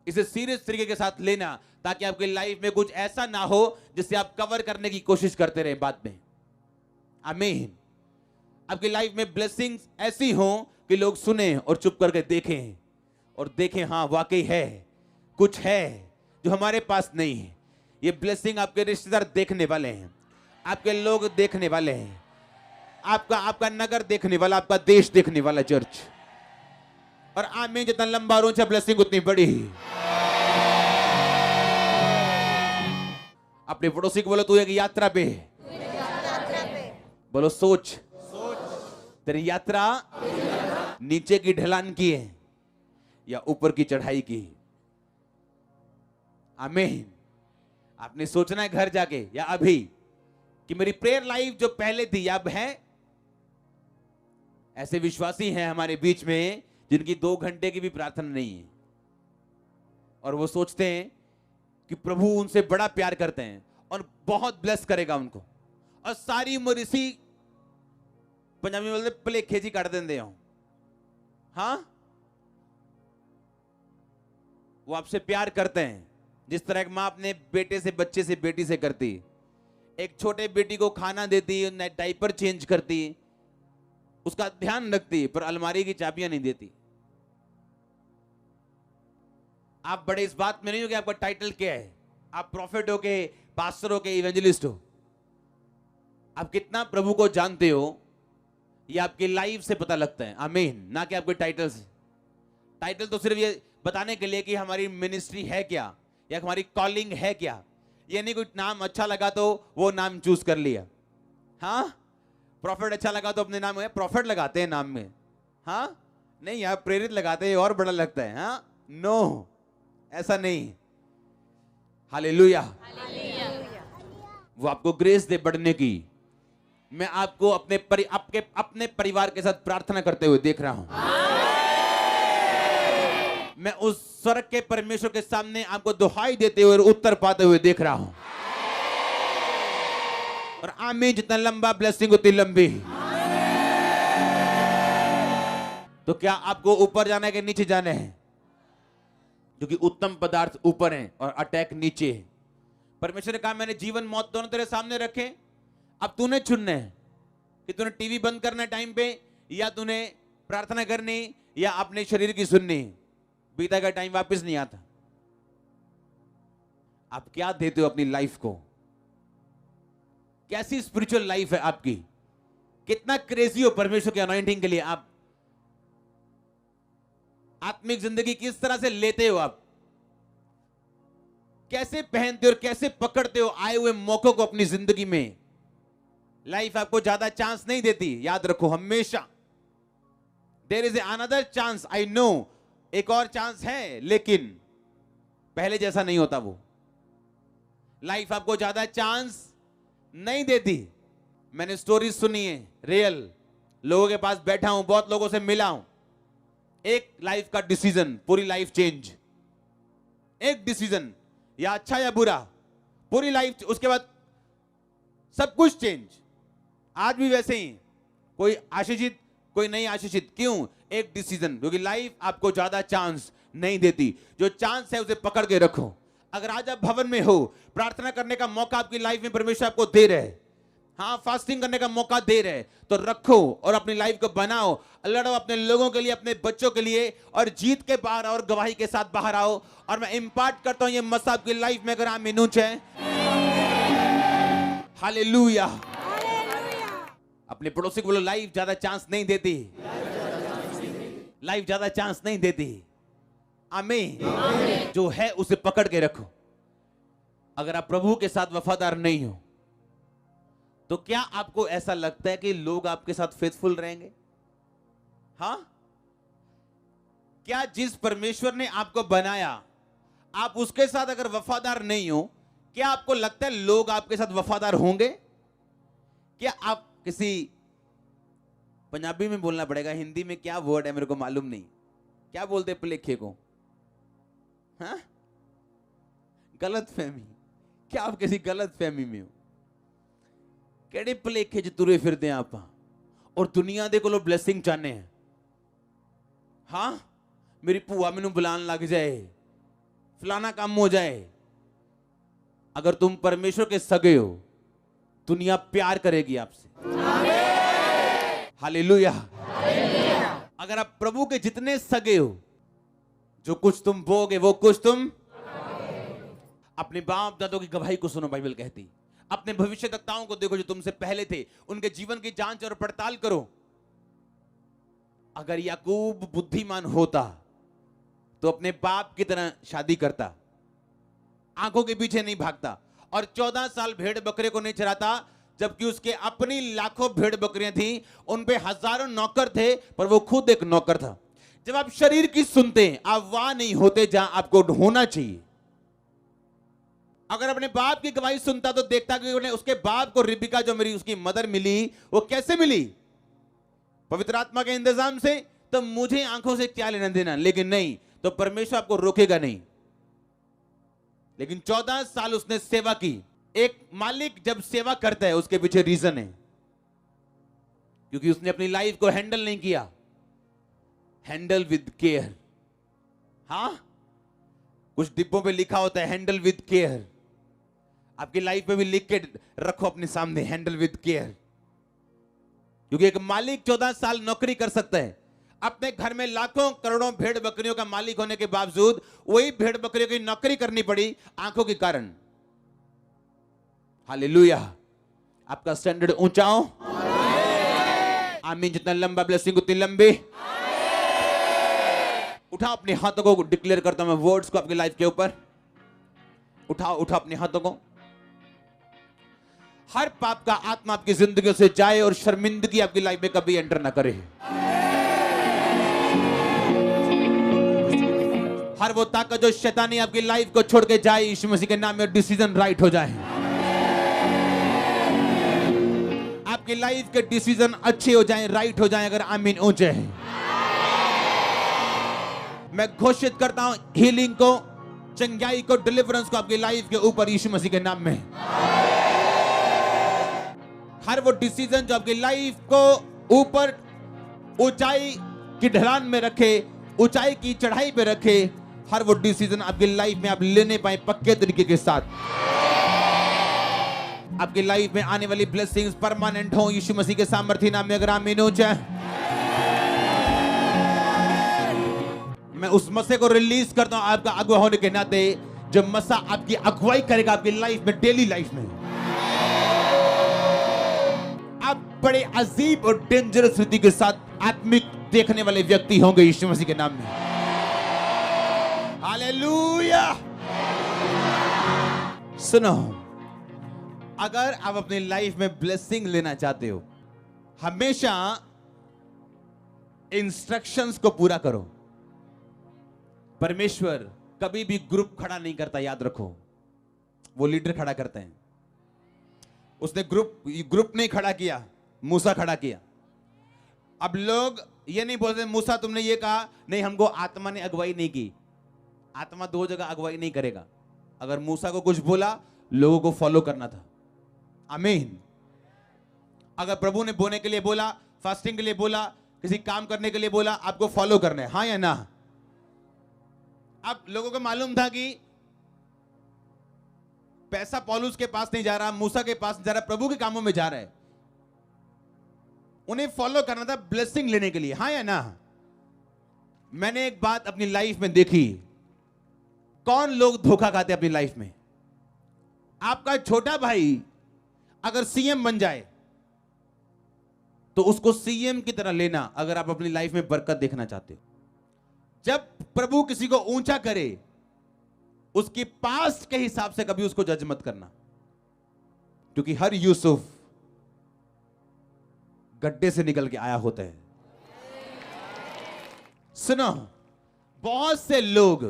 [SPEAKER 1] इसे सीरियस तरीके के साथ लेना ताकि आपकी लाइफ में कुछ ऐसा ना हो जिससे आप कवर करने की कोशिश करते रहे बाद में। आमीन। आपकी लाइफ में ब्लेसिंग्स ऐसी हो कि लोग सुने और चुप करके देखें और देखें, हाँ वाकई है, कुछ है जो हमारे पास नहीं है। ये ब्लेसिंग आपके रिश्तेदार देखने वाले हैं, आपके लोग देखने वाले हैं, आपका नगर देखने वाला, आपका देश देखने वाला चर्च। और आमीन। जितना लंबा और ऊंचा ब्लेसिंग उतनी बड़ी। अपने पड़ोसी को बोलो तू एक यात्रा पे है। बोलो सोच तेरी यात्रा नीचे की ढलान की है या ऊपर की चढ़ाई की। आमीन। आपने सोचना है घर जाके या अभी कि मेरी प्रेयर लाइफ जो पहले थी अब है। ऐसे विश्वासी हैं हमारे बीच में जिनकी 2 घंटे की भी प्रार्थना नहीं है और वो सोचते हैं कि प्रभु उनसे बड़ा प्यार करते हैं और बहुत ब्लेस करेगा उनको। और सारी उम्र इसी, पंजाबी में बोलते भलेखे जी कट देंगे हो। हाँ, वो आपसे प्यार करते हैं जिस तरह एक माँ अपने बेटे से, बच्चे से, बेटी से करती। एक छोटे बेटी को खाना देती, डायपर चेंज करती, उसका ध्यान रखती, पर अलमारी की चाबियां नहीं देती। आप बड़े इस बात में नहीं हो कि आपका टाइटल क्या है, आप प्रॉफिट हो के, पास्टर हो के, इवेंजलिस्ट हो। आप कितना प्रभु को जानते हो ये आपकी लाइफ से पता लगता है। आमीन। ना कि आपके टाइटल से। टाइटल तो सिर्फ ये बताने के लिए कि हमारी मिनिस्ट्री है क्या या हमारी कॉलिंग है क्या। ये नहीं कोई नाम अच्छा लगा तो वो नाम चूज कर लिया। हाँ, प्रॉफिट अच्छा लगा तो अपने नाम में प्रॉफिट लगाते हैं नाम में। हाँ नहीं, आप प्रेरित लगाते हैं और बड़ा लगता है। हाँ नो, ऐसा नहीं। हालेलुया। वो आपको ग्रेस दे बढ़ने की। मैं आपको अपने परिवार के साथ प्रार्थना करते हुए देख रहा हूं। मैं उस स्वर्ग के परमेश्वर के सामने आपको दुहाई देते हुए और उत्तर पाते हुए देख रहा हूं। और आमीन। जितना लंबा ब्लेसिंग उतनी लंबी। तो क्या आपको ऊपर जाना है कि नीचे जाना है? क्योंकि उत्तम पदार्थ ऊपर हैं और अटैक नीचे है। परमेश्वर ने कहा मैंने जीवन मौत दोनों तेरे सामने रखे, अब तूने चुनना है कि तूने टीवी बंद करना टाइम पे, या तूने प्रार्थना करनी, या अपने शरीर की सुननी। बीता का टाइम वापस नहीं आता। आप क्या देते हो अपनी लाइफ को? कैसी स्पिरिचुअल लाइफ है आपकी? कितना क्रेजी हो परमेश्वर के अनॉइंटिंग के लिए? आप आत्मिक जिंदगी किस तरह से लेते हो? आप कैसे पहनते हो और कैसे पकड़ते हो आए हुए मौकों को अपनी जिंदगी में? लाइफ आपको ज्यादा चांस नहीं देती, याद रखो हमेशा। There is another chance, I know, एक और चांस है, लेकिन पहले जैसा नहीं होता वो। लाइफ आपको ज्यादा चांस नहीं देती। मैंने स्टोरी सुनी है, रियल लोगों के पास बैठा हूं, बहुत लोगों से मिला हूं। एक लाइफ का डिसीजन, पूरी लाइफ चेंज। एक डिसीजन, या अच्छा या बुरा, पूरी लाइफ, उसके बाद सब कुछ चेंज। आज भी वैसे ही, कोई आशीषित कोई नहीं आशीषित। क्यों? एक डिसीजन। क्योंकि लाइफ आपको ज्यादा चांस नहीं देती। जो चांस है उसे पकड़ के रखो। अगर आज आप भवन में हो, प्रार्थना करने का मौका आपकी लाइफ में परमेश्वर आपको दे रहे, हाँ, फास्टिंग करने का मौका दे रहे, तो रखो और अपनी लाइफ को बनाओ, लड़ो अपने लोगों के लिए, अपने बच्चों के लिए, और जीत के बाहर और गवाही के साथ बाहर आओ। और मैं इंपार्ट करता हूं ये मसा आपकी लाइफ में, अगर आप मिनूच है। हालेलुया। अपने पड़ोसी को बोलो, लाइफ ज्यादा चांस नहीं देती, लाइफ ज्यादा चांस नहीं देती। आमीन। जो है उसे पकड़ के रखो। अगर आप प्रभु के साथ वफादार नहीं हो, तो क्या आपको ऐसा लगता है कि लोग आपके साथ फेथफुल रहेंगे? हां? क्या जिस परमेश्वर ने आपको बनाया, आप उसके साथ अगर वफादार नहीं हो, क्या आपको लगता है लोग आपके साथ वफादार होंगे? क्या आप किसी, पंजाबी में बोलना पड़ेगा, हिंदी में क्या वर्ड है मेरे को मालूम नहीं, क्या बोलते भुलेखे को? हाँ? गलत फहमी। क्या आप किसी गलत फहमी में हो? केड़े भुलेखे च तुरे फिरदे हैं आप, और दुनिया दे कोलों ब्लेसिंग चाहने हैं। हाँ, मेरी भूआ मैनू बुलान लग जाए, फलाना काम हो जाए। अगर तुम परमेश्वर के सगे हो, दुनिया प्यार करेगी आपसे। हालेलुया। अगर आप प्रभु के जितने सगे हो, जो कुछ तुम बोगे वो कुछ तुम। अपने बाप दादों की गवाही को सुनो, बाइबल कहती। अपने भविष्यद्वक्ताओं को देखो जो तुमसे पहले थे, उनके जीवन की जांच और पड़ताल करो। अगर याकूब बुद्धिमान होता तो अपने बाप की तरह शादी करता, आंखों के पीछे नहीं भागता, और 14 साल भेड़ बकरे को नहीं चराता, जबकि उसके अपनी लाखों भेड़ बकरियां थी, उन पे हजारों नौकर थे, पर वो खुद एक नौकर था। जब आप शरीर की सुनते हैं, आप वहां नहीं होते जहां आपको होना चाहिए। अगर अपने बाप की गवाही सुनता तो देखता कि उसके बाप को रिबिका, जो मेरी उसकी मदर मिली, वो कैसे मिली? पवित्र आत्मा के इंतजाम से। तो मुझे आंखों से क्या लेना देना, लेकिन नहीं, तो परमेश्वर आपको रोकेगा नहीं। लेकिन 14 साल उसने सेवा की। एक मालिक जब सेवा करता है, उसके पीछे रीजन है, क्योंकि उसने अपनी लाइफ को हैंडल नहीं किया। Handle with care. हाँ, कुछ डिब्बों पे लिखा होता है हैंडल विद केयर। आपकी लाइफ में भी लिख के रखो अपने सामने, हैंडल विद केयर। क्योंकि एक मालिक 14 साल नौकरी कर सकता है, अपने घर में लाखों करोड़ों भेड़ बकरियों का मालिक होने के बावजूद वही भेड़ बकरियों की नौकरी करनी पड़ी आंखों के कारण। हालेलुया। आपका स्टैंडर्ड ऊंचा हो। आमीन। जितना लंबा ब्लेसिंग उतनी लंबी। उठाओ अपने हाथों को, डिक्लेयर करता हूं मैं वर्ड्स को आपकी लाइफ के ऊपर। उठाओ अपने हाथों को। हर पाप का आत्मा आपकी जिंदगी से जाए और शर्मिंदगी आपकी लाइफ में कभी एंटर ना करे। हर वो ताकत जो शैतानी आपकी लाइफ को छोड़ के जाए, यीशु मसीह के नाम में डिसीजन राइट हो जाए। आपकी लाइफ के डिसीजन अच्छे हो जाएं, राइट हो जाएं, अगर आमीन ऊंचे हैं। मैं घोषित करता हूं हीलिंग को, चंगाई को, डिलीवरेंस को आपकी लाइफ के ऊपर यीशु मसीह के नाम में। हर वो डिसीजन जो आपकी लाइफ को ऊपर ऊंचाई की ढलान में रखे, ऊंचाई की चढ़ाई पे रखे, हर वो डिसीजन आपकी लाइफ में आप लेने पाए पक्के तरीके के साथ। आपकी लाइफ में आने वाली ब्लेसिंग्स परमानेंट हो यीशु मसीह के सामर्थ्य नाम में। अगर आमीन हो जाए, मैं उस मसीह को रिलीज करता हूं आपका अगुवा होने के नाते, जो मसा आपकी अगुवाई करेगा आपकी लाइफ में, डेली लाइफ में। आप बड़े अजीब और डेंजरस रीति के साथ आत्मिक देखने वाले व्यक्ति होंगे यीशु मसीह के नाम में। हालेलुया। सुनो, अगर आप अपनी लाइफ में ब्लेसिंग लेना चाहते हो, हमेशा इंस्ट्रक्शंस को पूरा करो। परमेश्वर कभी भी ग्रुप खड़ा नहीं करता, याद रखो। वो लीडर खड़ा करते हैं। उसने ग्रुप नहीं खड़ा किया, मूसा खड़ा किया। अब लोग ये नहीं बोलते मूसा तुमने ये कहा, नहीं हमको आत्मा ने अगुवाई नहीं की। आत्मा दो जगह अगुवाई नहीं करेगा। अगर मूसा को कुछ बोला, लोगों को फॉलो करना था। आमीन। अगर प्रभु ने बोने के लिए बोला, फास्टिंग के लिए बोला, किसी काम करने के लिए बोला, आपको फॉलो करना है, हाँ या ना? अब लोगों को मालूम था कि पैसा पौलुस के पास नहीं जा रहा, मूसा के पास जा रहा, प्रभु के कामों में जा रहा है। उन्हें फॉलो करना था ब्लेसिंग लेने के लिए, हाँ या ना? मैंने एक बात अपनी लाइफ में देखी। कौन लोग धोखा खाते अपनी लाइफ में? आपका छोटा भाई अगर सीएम बन जाए तो उसको सीएम की तरह लेना, अगर आप अपनी लाइफ में बरकत देखना चाहते हो। जब प्रभु किसी को ऊंचा करे, उसकी पास्ट के हिसाब से कभी उसको जज मत करना, क्योंकि हर यूसुफ गड्ढे से निकल के आया होता है। सुनो, बहुत से लोग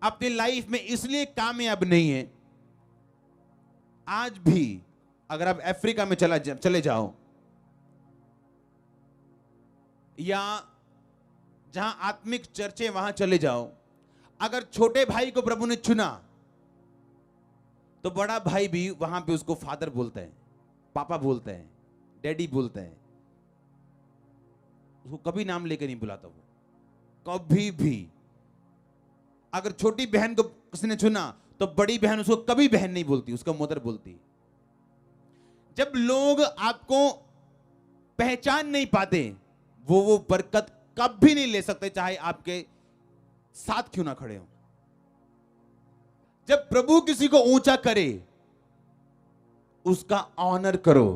[SPEAKER 1] अपनी लाइफ में इसलिए कामयाब नहीं है। आज भी अगर आप अफ्रीका में चले जाओ, या जहां आत्मिक चर्चे वहां चले जाओ, अगर छोटे भाई को प्रभु ने चुना तो बड़ा भाई भी वहां पे उसको फादर बोलता है, पापा बोलता है, डैडी बोलता है। उसको कभी नाम लेकर नहीं बुलाता वो, कभी भी। अगर छोटी बहन को किसी ने चुना तो बड़ी बहन उसको कभी बहन नहीं बोलती, उसको मदर बोलती। जब लोग आपको पहचान नहीं पाते, वो बरकत कभी नहीं ले सकते, चाहे आपके साथ क्यों ना खड़े हो। जब प्रभु किसी को ऊंचा करे, उसका ऑनर करो।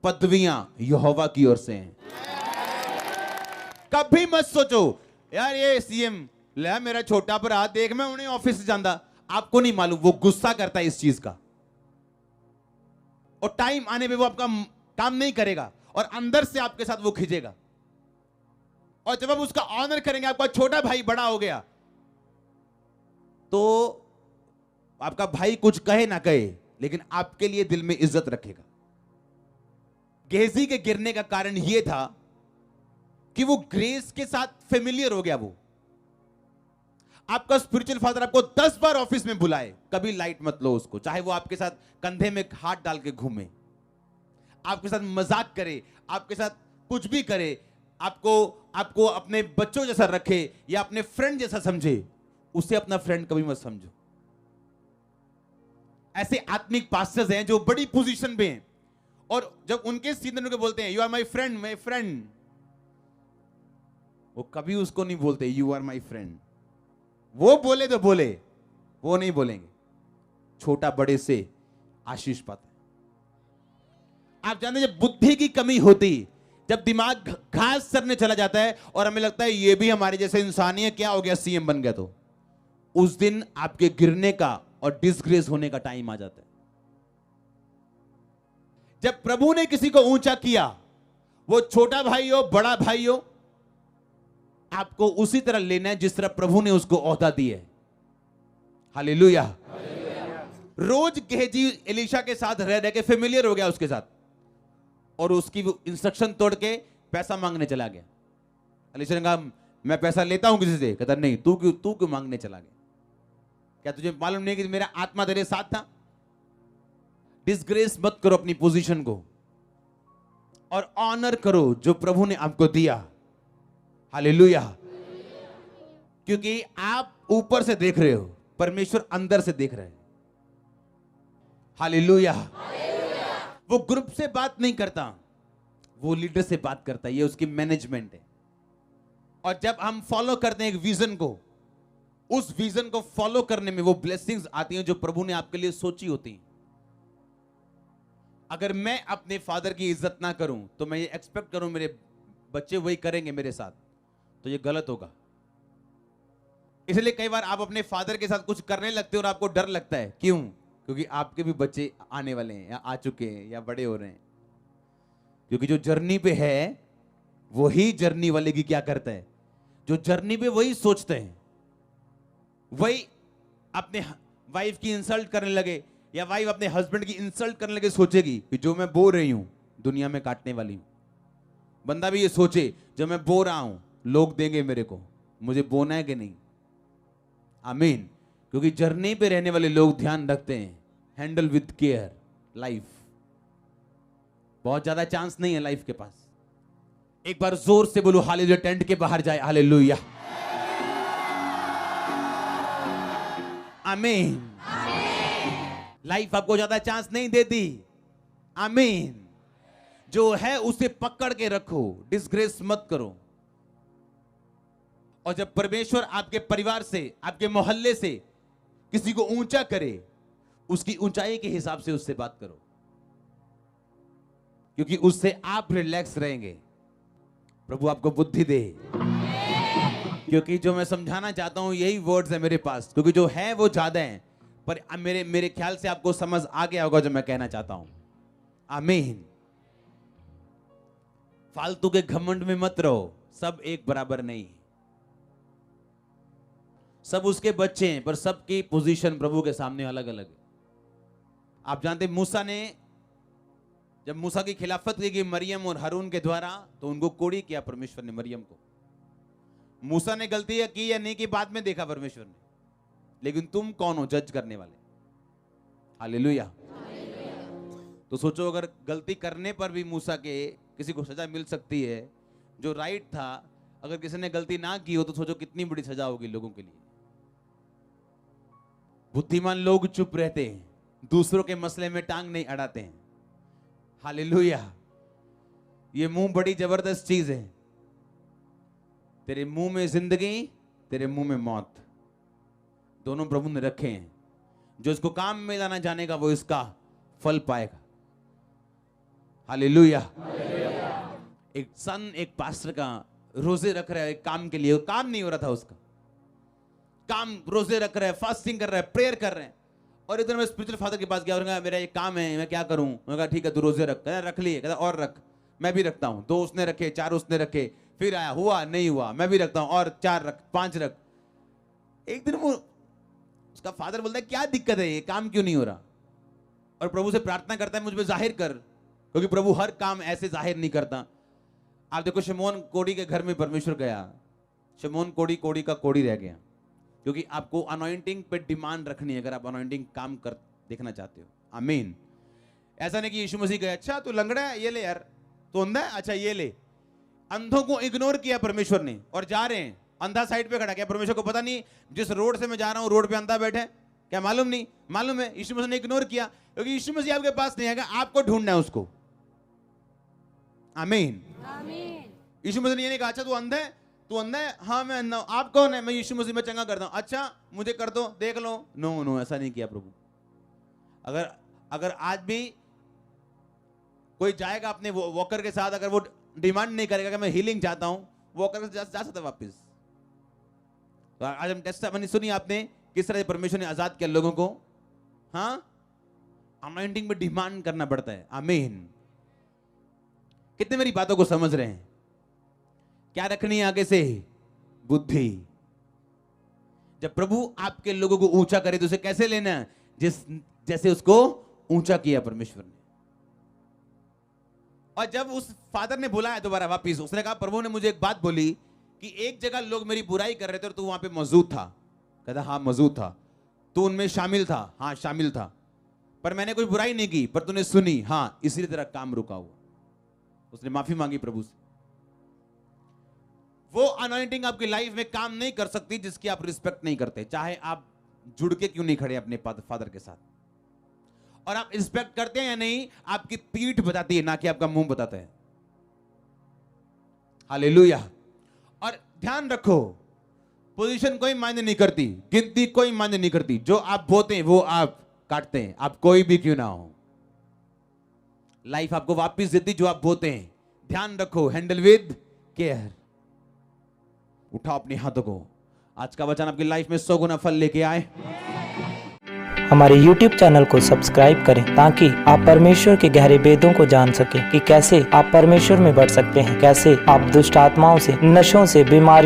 [SPEAKER 1] पदवियां यहोवा की ओर से हैं। कभी मत सोचो यार ये सीएम ले मेरा छोटा भरा, देख मैं उन्हें ऑफिस से जाता। आपको नहीं मालूम वो गुस्सा करता है इस चीज का, और टाइम आने पे वो आपका काम नहीं करेगा, और अंदर से आपके साथ वो खींचेगा। और जब आप उसका ऑनर करेंगे, आपका छोटा भाई बड़ा हो गया, तो आपका भाई कुछ कहे ना कहे, लेकिन आपके लिए दिल में इज्जत रखेगा। गेहजी के गिरने का कारण यह था कि वो ग्रेस के साथ फेमिलियर हो गया। वो आपका स्पिरिचुअल फादर आपको 10 बार ऑफिस में बुलाए, कभी लाइट मत लो उसको। चाहे वो आपके साथ कंधे में हाथ डाल के घूमे, आपके साथ मजाक करे, आपके साथ कुछ भी करे, आपको अपने बच्चों जैसा रखे या अपने फ्रेंड जैसा समझे, उसे अपना फ्रेंड कभी मत समझो। ऐसे आत्मिक पास्टर्स हैं जो बड़ी पोजीशन पे हैं, और जब उनके सीधे उनको बोलते हैं यू आर माई फ्रेंड, वो कभी उसको नहीं बोलते यू आर माई फ्रेंड। वो बोले तो बोले, वो नहीं बोलेंगे। छोटा बड़े से आशीष पाता है। आप जानते हैं, जब बुद्धि की कमी होती, जब दिमाग घास सरने चला जाता है और हमें लगता है ये भी हमारे जैसे इंसान ही है, क्या हो गया सीएम बन गया, तो उस दिन आपके गिरने का और डिसग्रेस होने का टाइम आ जाता है। जब प्रभु ने किसी को ऊंचा किया, वो छोटा भाई हो बड़ा भाई हो, आपको उसी तरह लेना है जिस तरह प्रभु ने उसको ओहदा दिया है। हालेलुया। रोज गेहजी एलीशा के साथ रह के फेमिलियर हो गया उसके साथ, और उसकी इंस्ट्रक्शन तोड़ के पैसा मांगने चला गया। एलीशा ने कहा मैं पैसा लेता हूं किसी से, कहता नहीं, तू क्यों मांगने चला गया? क्या तुझे मालूम नहीं कि मेरा आत्मा तेरे साथ था? डिसग्रेस मत करो अपनी पोजीशन को, और ऑनर करो जो प्रभु ने आपको दिया। हालेलुया। क्योंकि आप ऊपर से देख रहे हो, परमेश्वर अंदर से देख रहे हैं। हालेलुया। वो ग्रुप से बात नहीं करता, वो लीडर से बात करता है। ये उसकी मैनेजमेंट है। और जब हम फॉलो करते हैं एक विजन को, उस विजन को फॉलो करने में वो ब्लेसिंग्स आती हैं जो प्रभु ने आपके लिए सोची होती हैं। अगर मैं अपने फादर की इज्जत ना करूं तो मैं ये एक्सपेक्ट करूं मेरे बच्चे वही करेंगे मेरे साथ, तो ये गलत होगा। इसलिए कई बार आप अपने फादर के साथ कुछ करने लगते हो और आपको डर लगता है। क्यों? क्योंकि आपके भी बच्चे आने वाले हैं या आ चुके हैं या बड़े हो रहे हैं। क्योंकि जो जर्नी पे है वही जर्नी वाले की क्या करता है, जो जर्नी पे वही सोचते हैं, वही अपने वाइफ की इंसल्ट करने लगे या वाइफ अपने हस्बैंड की इंसल्ट करने लगे, सोचेगी कि जो मैं बो रही हूं दुनिया में काटने वाली हूं। बंदा भी ये सोचे जो मैं बो रहा हूं लोग देंगे मेरे को, मुझे बोना है कि नहीं। आमीन। क्योंकि जर्नी पे रहने वाले लोग ध्यान रखते हैं, हैंडल विद केयर लाइफ। बहुत ज्यादा चांस नहीं है लाइफ के पास। एक बार जोर से बोलो हालेलुया, टेंट के बाहर जाए हालेलुया। आमीन। लाइफ आपको ज्यादा चांस नहीं देती। आमीन। जो है उसे पकड़ के रखो, डिसग्रेस मत करो। और जब परमेश्वर आपके परिवार से, आपके मोहल्ले से किसी को ऊंचा करे, उसकी ऊंचाई के हिसाब से उससे बात करो, क्योंकि उससे आप रिलैक्स रहेंगे। प्रभु आपको बुद्धि दे। क्योंकि जो मैं समझाना चाहता हूं यही वर्ड्स है मेरे पास, क्योंकि जो है वो ज्यादा है, पर मेरे ख्याल से आपको समझ आ गया होगा जो मैं कहना चाहता हूं। आमीन। फालतू के घमंड में मत रहो, सब एक बराबर नहीं। सब उसके बच्चे हैं, पर सबकी पोजीशन प्रभु के सामने अलग अलग है। आप जानते मूसा ने, जब मूसा की खिलाफत की गई मरियम और हारून के द्वारा, तो उनको कोड़ी किया परमेश्वर ने मरियम को। मूसा ने गलती की या नहीं की बाद में देखा परमेश्वर ने, लेकिन तुम कौन हो जज करने वाले? हालेलुया। तो सोचो अगर गलती करने पर भी मूसा के किसी को सजा मिल सकती है जो राइट था, अगर किसी ने गलती ना की हो तो सोचो कितनी बड़ी सजा होगी लोगों के लिए। बुद्धिमान लोग चुप रहते हैं, दूसरों के मसले में टांग नहीं अड़ाते हैं। हालेलुया। ये मुंह बड़ी जबरदस्त चीज है। तेरे मुंह में जिंदगी, तेरे मुंह में मौत, दोनों प्रभु ने रखे हैं। जो इसको काम में लाना जानेगा वो इसका फल पाएगा। हालेलुया। एक सन, एक पास्टर का रोजे रख रहा है एक काम के लिए, काम नहीं हो रहा था उसका काम, रोजे रख रहा है, फास्टिंग कर रहा है, प्रेयर कर रहे हैं। और इधर मैं स्पिरिचुअल फादर के पास गया और कहा मेरा एक काम है, मैं क्या करूं? मैं कहा ठीक है तू रोजे रख। कहता रख लिए। कहता और रख। मैं भी रखता हूं। 2 उसने रखे, 4 उसने रखे, फिर आया, हुआ नहीं हुआ, मैं भी रखता हूं, और 4 रख, 5 रख। एक दिन वो उसका फादर बोलता है क्या दिक्कत है, ये काम क्यों नहीं हो रहा? और प्रभु से प्रार्थना करता है मुझ पे जाहिर कर, क्योंकि प्रभु हर काम ऐसे जाहिर नहीं करता। आप देखो शमौन कोड़ी के घर में परमेश्वर गया, शमौन कोड़ी का कोड़ी रह गया, क्योंकि आपको अनॉइंटिंग पे डिमांड रखनी है अगर आप अनॉइंटिंग काम कर देखना चाहते हो। आमीन। ऐसा नहीं कि यीशु मसीह कहे अच्छा तू लंगड़ा है ये ले यार, तू अंधा है अच्छा ये ले। अंधों को इग्नोर किया परमेश्वर ने और जा रहे हैं, अंधा साइड पे खड़ा किया। परमेश्वर को पता नहीं जिस रोड से मैं जा रहा हूं रोड पे अंधा बैठे, क्या मालूम नहीं? मालूम है। यीशु मसीह ने इग्नोर किया, क्योंकि यीशु मसीह आपके पास नहीं आएगा, आपको ढूंढना है उसको। आमीन। यीशु मसीह ने नहीं कहा अच्छा तू अंधा है, तू अंधा है, हाँ मैं अंधा हूं, आप कौन है? मैं यीशु मसीह में चंगा करता हूं, अच्छा मुझे कर दो देख लो। नो, ऐसा नहीं किया प्रभु। अगर आज भी कोई जाएगा अपने वॉकर के साथ, अगर वो डिमांड नहीं करेगा कि मैं हीलिंग चाहता हूं, वॉकर से जा सकता वापस। तो आज हम टेस्टामनी सुनी आपने किस तरह परमेश्वर ने आजाद किया लोगों को। हाँ, अनॉइंटिंग में डिमांड करना पड़ता है। आमीन। कितने मेरी बातों को समझ रहे हैं? क्या रखनी है आगे से? बुद्धि। जब प्रभु आपके लोगों को ऊंचा करे तो उसे कैसे लेना है? जैसे उसको ऊंचा किया परमेश्वर ने। और जब उस फादर ने बुलाया दोबारा वापिस, उसने कहा प्रभु ने मुझे एक बात बोली कि एक जगह लोग मेरी बुराई कर रहे थे और तू वहां पे मौजूद था। कहता हाँ मौजूद था। तू उनमें शामिल था? हाँ शामिल था। पर मैंने कोई बुराई नहीं की, पर तूने सुनी। हाँ, इसीलिए तेरा काम रुका हुआ। उसने माफी मांगी प्रभु से। वो अनॉइंटिंग आपकी लाइफ में काम नहीं कर सकती जिसकी आप रिस्पेक्ट नहीं करते, चाहे आप जुड़ के क्यों नहीं खड़े अपने फादर के साथ। और आप रिस्पेक्ट करते हैं या नहीं, आपकी पीठ बताती है, ना कि आपका मुंह बताता है। हालेलुया। और ध्यान रखो, पोजीशन कोई मायने नहीं करती, गिनती कोई मायने नहीं करती। जो आप बोते हैं वो आप काटते हैं, आप कोई भी क्यों ना हो। लाइफ आपको वापस देती जो आप बोते हैं। ध्यान रखो, हैंडल विद केयर। उठाओ अपने हाथों को। आज का वचन आपकी लाइफ में 100 गुना फल लेके आए।
[SPEAKER 3] हमारे YouTube चैनल को सब्सक्राइब करें ताकि आप परमेश्वर के गहरे वेदों को जान सकें कि कैसे आप परमेश्वर में बढ़ सकते हैं, कैसे आप दुष्ट आत्माओं से, नशों से, बीमारियों